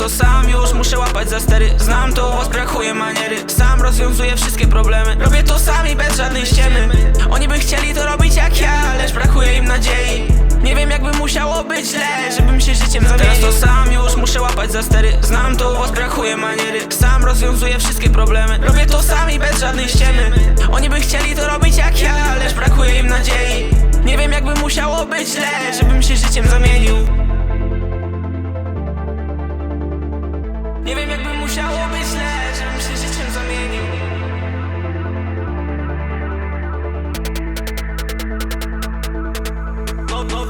to sam już muszę łapać za stery. Znam to, u was brakuje maniery. Sam rozwiązuję wszystkie problemy. Robię to sami bez żadnej ściemy. Oni by chcieli to robić jak ja, lecz brakuje im nadziei. Nie wiem jakby musiało być źle, żebym się życiem zamienił. Teraz to sam już muszę łapać za stery. Znam to, u was brakuje maniery. Sam rozwiązuję wszystkie problemy. Robię to sami bez żadnej ściemy. Oni by chcieli to robić jak ja, lecz brakuje im nadziei. Nie wiem jakby musiało być źle, żebym się życiem zamienił. Nie wiem jakby musiało być źle, żebym się życiem zamienił.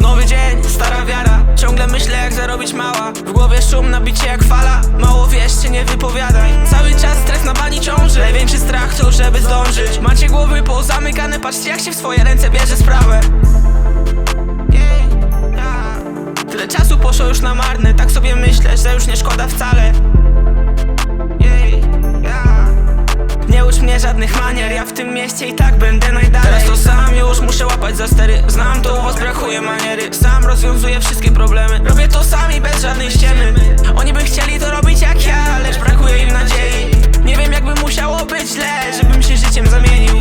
Nowy dzień, stara wiara. Ciągle myślę jak zarobić mała. W głowie szum, nabicie jak fala. Mało wiesz, się nie wypowiadaj. Cały czas stres na bani ciąży. Największy strach to żeby zdążyć. Macie głowy pozamykane, patrzcie jak się w swoje ręce bierze sprawę. Tyle czasu poszło już na marne. Tak sobie myślę, że już nie szkoda wcale. Nie ucz mnie żadnych manier, ja w tym mieście i tak będę najdalej. Teraz to sam już muszę łapać za stery. Znam to, u was brakuje maniery. Sam rozwiązuję wszystkie problemy. Robię to sami bez żadnej ściemy. Oni by chcieli to robić jak ja, lecz brakuje im nadziei. Nie wiem jakby musiało być źle, żebym się życiem zamienił.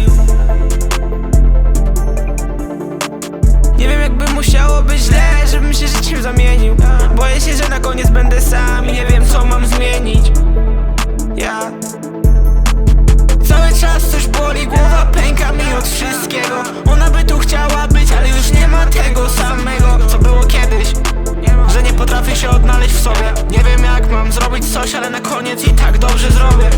Nie wiem jakby musiało być źle, żebym się życiem zamienił. Boję się, że na koniec będę sam i nie wiem co mam zmienić. Cały czas coś boli, głowa pęka mi od wszystkiego. Ona by tu chciała być, ale już nie ma tego samego, co było kiedyś. Że nie potrafię się odnaleźć w sobie. Nie wiem jak mam zrobić coś, ale na koniec i tak dobrze zrobię.